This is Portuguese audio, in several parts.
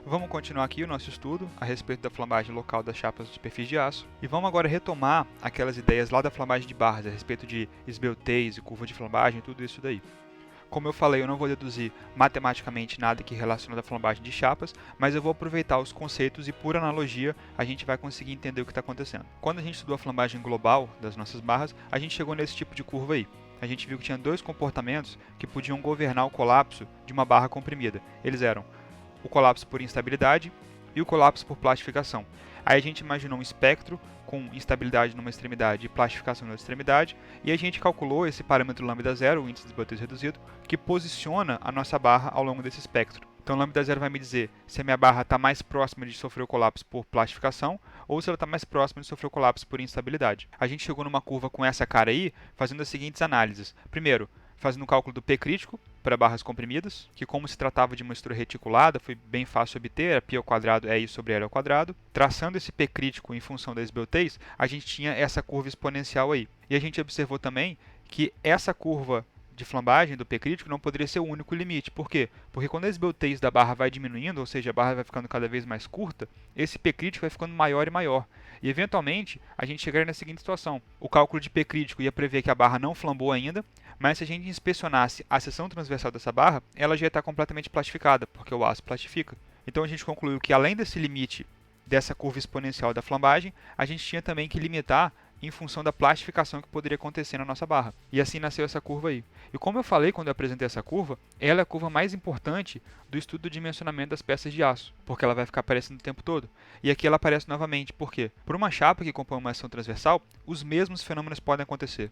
Vamos continuar aqui o nosso estudo a respeito da flambagem local das chapas de perfis de aço e vamos agora retomar aquelas ideias lá da flambagem de barras a respeito de esbeltez e curva de flambagem e tudo isso daí. Como eu falei, eu não vou deduzir matematicamente nada que relaciona a flambagem de chapas, mas eu vou aproveitar os conceitos e, por analogia, a gente vai conseguir entender o que está acontecendo. Quando a gente estudou a flambagem global das nossas barras, a gente chegou nesse tipo de curva aí. A gente viu que tinha dois comportamentos que podiam governar o colapso de uma barra comprimida. Eles eram o colapso por instabilidade e o colapso por plastificação. Aí a gente imaginou um espectro com instabilidade numa extremidade e plastificação na outra extremidade, e a gente calculou esse parâmetro λ0, o índice de esbeltez reduzido, que posiciona a nossa barra ao longo desse espectro. Então, λ0 vai me dizer se a minha barra está mais próxima de sofrer o colapso por plastificação ou se ela está mais próxima de sofrer o colapso por instabilidade. A gente chegou numa curva com essa cara aí, fazendo as seguintes análises. Primeiro, fazendo o cálculo do P crítico para barras comprimidas, que como se tratava de uma estrutura reticulada, foi bem fácil obter, a π ao quadrado é I sobre L ao quadrado. Traçando esse P crítico em função da esbeltez, a gente tinha essa curva exponencial aí. E a gente observou também que essa curva de flambagem do P crítico não poderia ser o único limite. Por quê? Porque quando a esbeltez da barra vai diminuindo, ou seja, a barra vai ficando cada vez mais curta, esse P crítico vai ficando maior e maior. E eventualmente, a gente chegaria na seguinte situação. O cálculo de P crítico ia prever que a barra não flambou ainda, mas se a gente inspecionasse a seção transversal dessa barra, ela já ia estar completamente plastificada, porque o aço plastifica. Então a gente concluiu que além desse limite dessa curva exponencial da flambagem, a gente tinha também que limitar em função da plastificação que poderia acontecer na nossa barra. E assim nasceu essa curva aí. E como eu falei quando eu apresentei essa curva, ela é a curva mais importante do estudo do dimensionamento das peças de aço, porque ela vai ficar aparecendo o tempo todo. E aqui ela aparece novamente, por quê? Por uma chapa que compõe uma seção transversal, os mesmos fenômenos podem acontecer.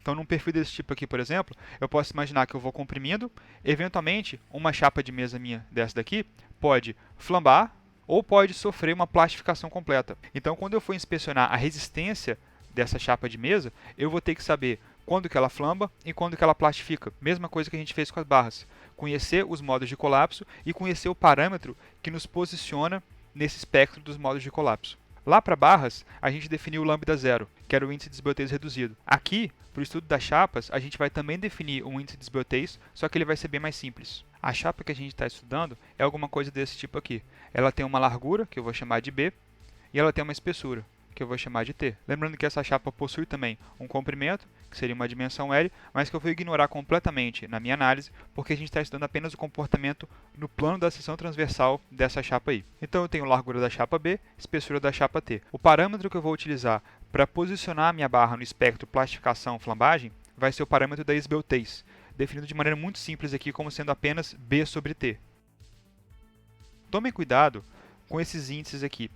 Então, num perfil desse tipo aqui, por exemplo, eu posso imaginar que eu vou comprimindo, eventualmente, uma chapa de mesa minha dessa daqui pode flambar ou pode sofrer uma plastificação completa. Então, quando eu for inspecionar a resistência dessa chapa de mesa, eu vou ter que saber quando que ela flamba e quando que ela plastifica. Mesma coisa que a gente fez com as barras. Conhecer os modos de colapso e conhecer o parâmetro que nos posiciona nesse espectro dos modos de colapso. Lá para barras, a gente definiu o λ0, que era o índice de esbeltez reduzido. Aqui, para o estudo das chapas, a gente vai também definir um índice de esbeltez, só que ele vai ser bem mais simples. A chapa que a gente está estudando é alguma coisa desse tipo aqui. Ela tem uma largura, que eu vou chamar de B, e ela tem uma espessura, que eu vou chamar de T. Lembrando que essa chapa possui também um comprimento, que seria uma dimensão L, mas que eu vou ignorar completamente na minha análise, porque a gente está estudando apenas o comportamento no plano da seção transversal dessa chapa aí. Então eu tenho largura da chapa B, espessura da chapa T. O parâmetro que eu vou utilizar para posicionar a minha barra no espectro plastificação-flambagem vai ser o parâmetro da esbeltez, definido de maneira muito simples aqui como sendo apenas B sobre T. Tomem cuidado com esses índices aqui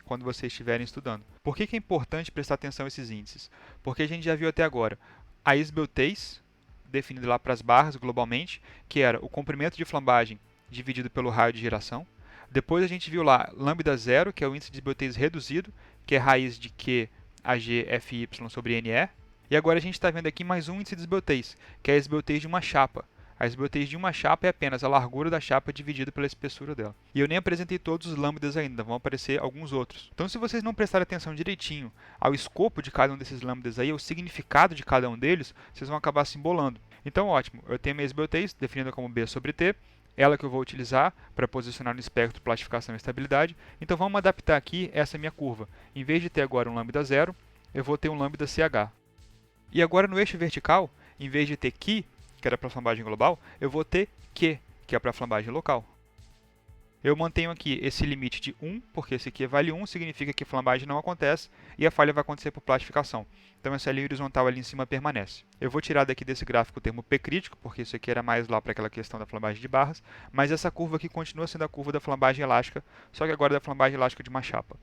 quando vocês estiverem estudando. Por que é importante prestar atenção a esses índices? Porque a gente já viu até agora a esbeltez, definida lá para as barras globalmente, que era o comprimento de flambagem dividido pelo raio de geração. Depois a gente viu lá λ0, que é o índice de esbeltez reduzido, que é raiz de Q AG FY sobre NE. E agora a gente está vendo aqui mais um índice de esbeltez, que é a esbeltez de uma chapa. A esbeltez de uma chapa é apenas a largura da chapa dividida pela espessura dela. E eu nem apresentei todos os lambdas ainda, vão aparecer alguns outros. Então, se vocês não prestarem atenção direitinho ao escopo de cada um desses lambdas aí, ao significado de cada um deles, vocês vão acabar se embolando. Então, ótimo, eu tenho a minha esbeltez, definida como B sobre T, ela que eu vou utilizar para posicionar no espectro plastificação e estabilidade. Então, vamos adaptar aqui essa minha curva. Em vez de ter agora um λ0, eu vou ter um λ-CH. E agora no eixo vertical, em vez de ter Q, que era para a flambagem global, eu vou ter Q, que é para a flambagem local. Eu mantenho aqui esse limite de 1, porque esse aqui vale 1, significa que a flambagem não acontece e a falha vai acontecer por plastificação. Então essa linha horizontal ali em cima permanece. Eu vou tirar daqui desse gráfico o termo P crítico, porque isso aqui era mais lá para aquela questão da flambagem de barras, mas essa curva aqui continua sendo a curva da flambagem elástica, só que agora é da flambagem elástica de uma chapa.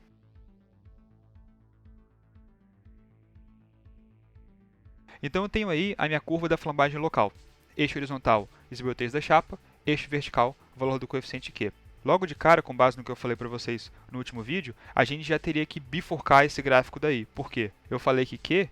Então eu tenho aí a minha curva da flambagem local. Eixo horizontal, esbeltez da chapa, eixo vertical, valor do coeficiente Q. Logo de cara, com base no que eu falei para vocês no último vídeo, a gente já teria que bifurcar esse gráfico daí. Por quê? Eu falei que Q,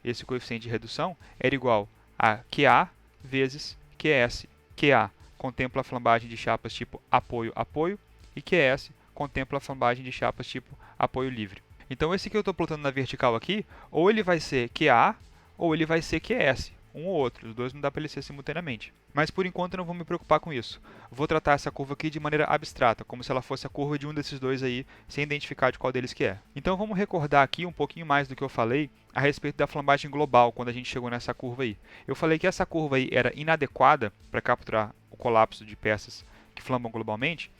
esse coeficiente de redução, era igual a QA vezes QS. QA contempla a flambagem de chapas tipo apoio-apoio e QS contempla a flambagem de chapas tipo apoio livre. Então esse que eu estou plotando na vertical aqui, ou ele vai ser QA ou ele vai ser QS. um ou outro, os dois não dá para eles ser simultaneamente. Mas por enquanto eu não vou me preocupar com isso. Vou tratar essa curva aqui de maneira abstrata, como se ela fosse a curva de um desses dois aí, sem identificar de qual deles que é. Então vamos recordar aqui um pouquinho mais do que eu falei a respeito da flambagem global, quando a gente chegou nessa curva aí. Eu falei que essa curva aí era inadequada para capturar o colapso de peças que flambam globalmente,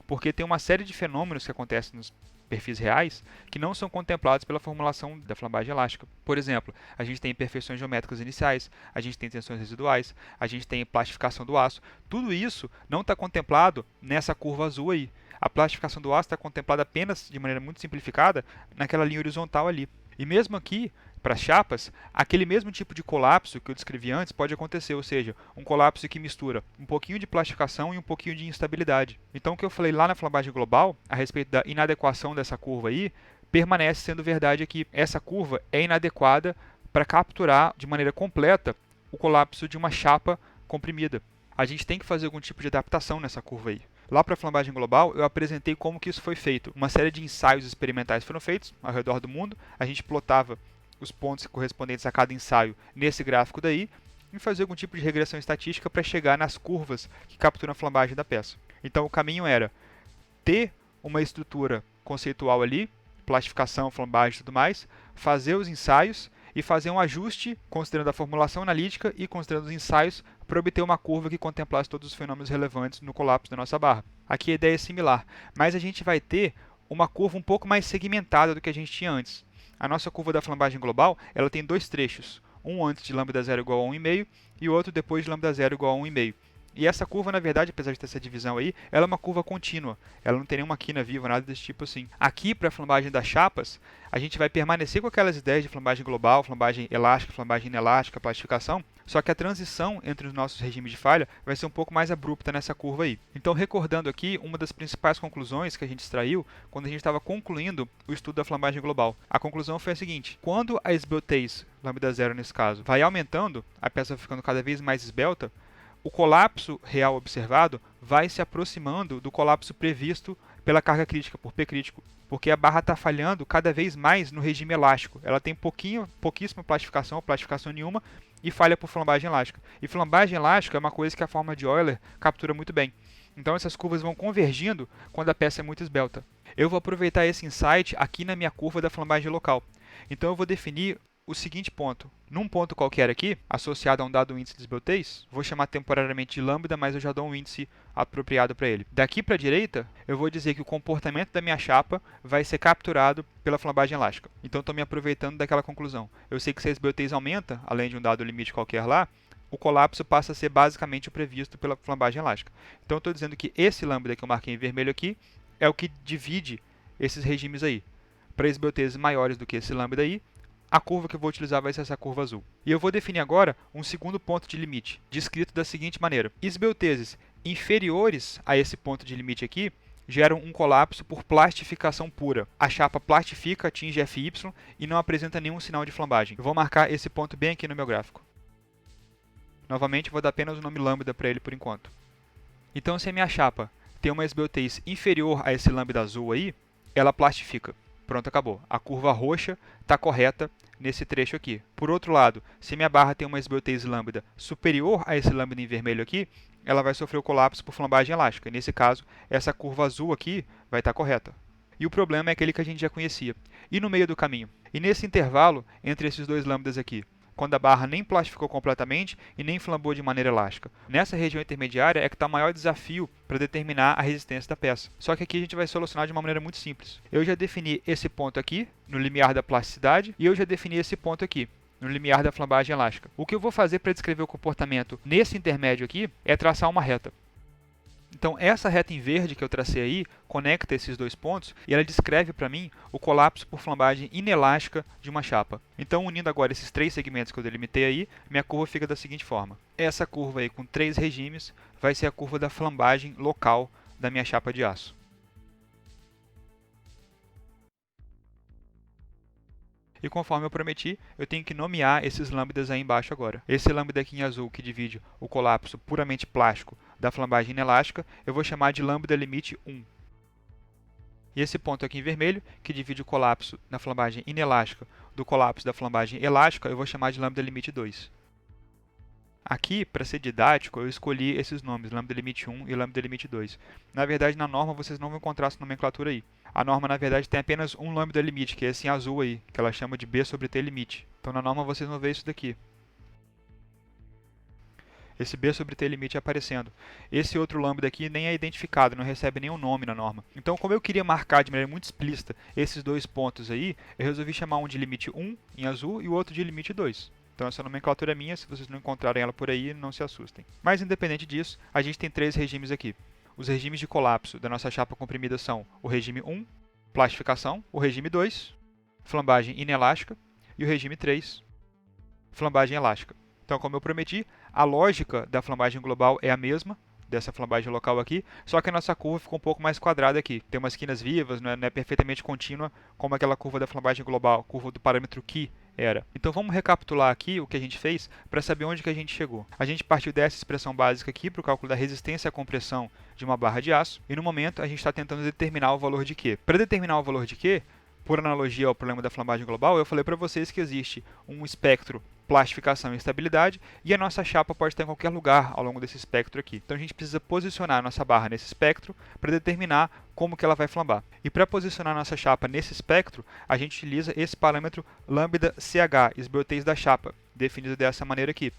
porque tem uma série de fenômenos que acontecem nos perfis reais que não são contemplados pela formulação da flambagem elástica. Por exemplo, a gente tem imperfeições geométricas iniciais, a gente tem tensões residuais, a gente tem plastificação do aço. Tudo isso não está contemplado nessa curva azul aí. A plastificação do aço está contemplada apenas, de maneira muito simplificada, naquela linha horizontal ali. E mesmo aqui, para as chapas, aquele mesmo tipo de colapso que eu descrevi antes pode acontecer, ou seja, um colapso que mistura um pouquinho de plastificação e um pouquinho de instabilidade. Então o que eu falei lá na flambagem global, a respeito da inadequação dessa curva aí, permanece sendo verdade aqui. Essa curva é inadequada para capturar de maneira completa o colapso de uma chapa comprimida. A gente tem que fazer algum tipo de adaptação nessa curva aí. Lá para a flambagem global, eu apresentei como que isso foi feito. Uma série de ensaios experimentais foram feitos ao redor do mundo. A gente plotava os pontos correspondentes a cada ensaio nesse gráfico daí e fazer algum tipo de regressão estatística para chegar nas curvas que capturam a flambagem da peça. Então o caminho era ter uma estrutura conceitual ali, plastificação, flambagem e tudo mais, fazer os ensaios e fazer um ajuste considerando a formulação analítica e considerando os ensaios para obter uma curva que contemplasse todos os fenômenos relevantes no colapso da nossa barra. Aqui a ideia é similar, mas a gente vai ter uma curva um pouco mais segmentada do que a gente tinha antes. A nossa curva da flambagem global ela tem dois trechos, um antes de lambda 0 igual a 1,5 e o outro depois de lambda 0 igual a 1,5. E essa curva, na verdade, apesar de ter essa divisão aí, ela é uma curva contínua. Ela não tem nenhuma quina viva, nada desse tipo assim. Aqui, para a flambagem das chapas, a gente vai permanecer com aquelas ideias de flambagem global, flambagem elástica, flambagem inelástica, plastificação, só que a transição entre os nossos regimes de falha vai ser um pouco mais abrupta nessa curva aí. Então, recordando aqui, uma das principais conclusões que a gente extraiu quando a gente estava concluindo o estudo da flambagem global. A conclusão foi a seguinte: quando a esbeltez, lambda 0 nesse caso, vai aumentando, a peça vai ficando cada vez mais esbelta, o colapso real observado vai se aproximando do colapso previsto pela carga crítica, por P crítico, porque a barra está falhando cada vez mais no regime elástico. Ela tem pouquíssima plastificação, ou plastificação nenhuma, e falha por flambagem elástica. E flambagem elástica é uma coisa que a forma de Euler captura muito bem. Então essas curvas vão convergindo quando a peça é muito esbelta. Eu vou aproveitar esse insight aqui na minha curva da flambagem local. Então eu vou definir o seguinte ponto. Num ponto qualquer aqui, associado a um dado índice de esbeltez, vou chamar temporariamente de lambda, mas eu já dou um índice apropriado para ele. Daqui para a direita, eu vou dizer que o comportamento da minha chapa vai ser capturado pela flambagem elástica. Então estou me aproveitando daquela conclusão. Eu sei que se a esbeltez aumenta, além de um dado limite qualquer lá, o colapso passa a ser basicamente o previsto pela flambagem elástica. Então estou dizendo que esse lambda que eu marquei em vermelho aqui é o que divide esses regimes aí. Para esbeltezes maiores do que esse lambda aí, a curva que eu vou utilizar vai ser essa curva azul. E eu vou definir agora um segundo ponto de limite, descrito da seguinte maneira. Esbeltezes inferiores a esse ponto de limite aqui geram um colapso por plastificação pura. A chapa plastifica, atinge Fy e não apresenta nenhum sinal de flambagem. Eu vou marcar esse ponto bem aqui no meu gráfico. Novamente, vou dar apenas o nome lambda para ele por enquanto. Então, se a minha chapa tem uma esbeltez inferior a esse lambda azul aí, ela plastifica. Pronto, acabou. A curva roxa está correta nesse trecho aqui. Por outro lado, se minha barra tem uma esbeltez lambda superior a esse lambda em vermelho aqui, ela vai sofrer o colapso por flambagem elástica. Nesse caso, essa curva azul aqui vai estar correta. E o problema é aquele que a gente já conhecia. E no meio do caminho? E nesse intervalo entre esses dois lambdas aqui? Quando a barra nem plastificou completamente e nem flambou de maneira elástica. Nessa região intermediária é que está o maior desafio para determinar a resistência da peça. Só que aqui a gente vai solucionar de uma maneira muito simples. Eu já defini esse ponto aqui, no limiar da plasticidade, e eu já defini esse ponto aqui, no limiar da flambagem elástica. O que eu vou fazer para descrever o comportamento nesse intermédio aqui é traçar uma reta. Então, essa reta em verde que eu tracei aí conecta esses dois pontos e ela descreve para mim o colapso por flambagem inelástica de uma chapa. Então, unindo agora esses três segmentos que eu delimitei aí, minha curva fica da seguinte forma. Essa curva aí com três regimes vai ser a curva da flambagem local da minha chapa de aço. E conforme eu prometi, eu tenho que nomear esses lambdas aí embaixo agora. Esse lambda aqui em azul que divide o colapso puramente plástico da flambagem inelástica, eu vou chamar de lambda limite 1. E esse ponto aqui em vermelho, que divide o colapso na flambagem inelástica do colapso da flambagem elástica, eu vou chamar de lambda limite 2. Aqui, para ser didático, eu escolhi esses nomes, lambda limite 1 e lambda limite 2. Na verdade, na norma, vocês não vão encontrar essa nomenclatura aí. A norma, na verdade, tem apenas um lambda limite, que é esse em azul aí, que ela chama de B sobre T limite. Então, na norma, vocês vão ver isso daqui. Esse B sobre T limite aparecendo. Esse outro lambda aqui nem é identificado, não recebe nenhum nome na norma. Então, como eu queria marcar de maneira muito explícita esses dois pontos aí, eu resolvi chamar um de limite 1 em azul e o outro de limite 2. Então essa nomenclatura é minha, se vocês não encontrarem ela por aí, não se assustem. Mas independente disso, a gente tem três regimes aqui. Os regimes de colapso da nossa chapa comprimida são o regime 1, plastificação, o regime 2, flambagem inelástica, e o regime 3, flambagem elástica. Então, como eu prometi, a lógica da flambagem global é a mesma, dessa flambagem local aqui, só que a nossa curva ficou um pouco mais quadrada aqui. Tem umas quinas vivas, não é perfeitamente contínua, como aquela curva da flambagem global, curva do parâmetro Ki era. Então vamos recapitular aqui o que a gente fez para saber onde que a gente chegou. A gente partiu dessa expressão básica aqui para o cálculo da resistência à compressão de uma barra de aço, e no momento a gente está tentando determinar o valor de Q. Para determinar o valor de Q, por analogia ao problema da flambagem global, eu falei para vocês que existe um espectro plastificação e estabilidade, e a nossa chapa pode estar em qualquer lugar ao longo desse espectro aqui. Então a gente precisa posicionar a nossa barra nesse espectro para determinar como que ela vai flambar. E para posicionar a nossa chapa nesse espectro, a gente utiliza esse parâmetro lambda CH, esbeltez da chapa, definido dessa maneira aqui.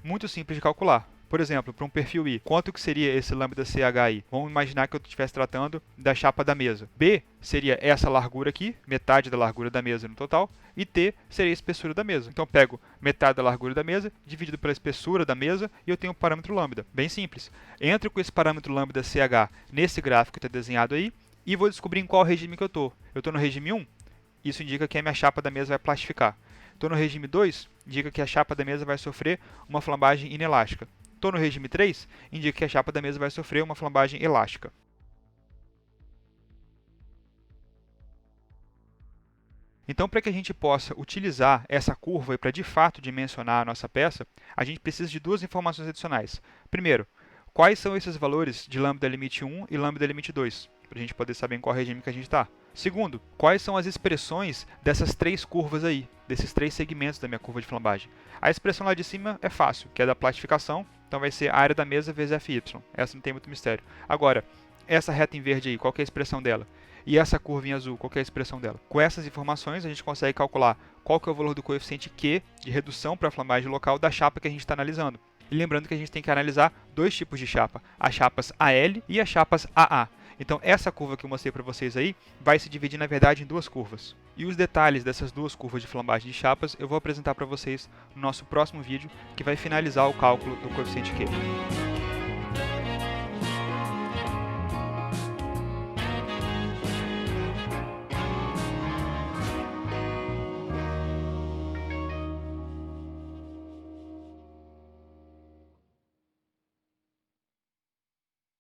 Muito simples de calcular. Por exemplo, para um perfil I, quanto que seria esse lambda CHI? Vamos imaginar que eu estivesse tratando da chapa da mesa. B seria essa largura aqui, metade da largura da mesa no total, e T seria a espessura da mesa. Então eu pego metade da largura da mesa, dividido pela espessura da mesa, e eu tenho o parâmetro lambda. Bem simples. Entro com esse parâmetro lambda CH nesse gráfico que está desenhado aí, e vou descobrir em qual regime que eu estou. Eu estou no regime 1, isso indica que a minha chapa da mesa vai plastificar. Estou no regime 2, indica que a chapa da mesa vai sofrer uma flambagem inelástica. Estou no regime 3, indica que a chapa da mesa vai sofrer uma flambagem elástica. Então, para que a gente possa utilizar essa curva para de fato dimensionar a nossa peça, a gente precisa de duas informações adicionais. Primeiro, quais são esses valores de lambda limite 1 e lambda limite 2, para a gente poder saber em qual regime que a gente está. Segundo, quais são as expressões dessas três curvas aí, desses três segmentos da minha curva de flambagem. A expressão lá de cima é fácil, que é da plastificação, então vai ser a área da mesa vezes Fy. Essa não tem muito mistério. Agora, essa reta em verde aí, qual que é a expressão dela? E essa curva em azul, qual que é a expressão dela? Com essas informações, a gente consegue calcular qual que é o valor do coeficiente Q de redução para a flambagem local da chapa que a gente está analisando. E lembrando que a gente tem que analisar dois tipos de chapa, as chapas AL e as chapas AA. Então essa curva que eu mostrei para vocês aí vai se dividir na verdade em duas curvas. E os detalhes dessas duas curvas de flambagem de chapas eu vou apresentar para vocês no nosso próximo vídeo, que vai finalizar o cálculo do coeficiente Q.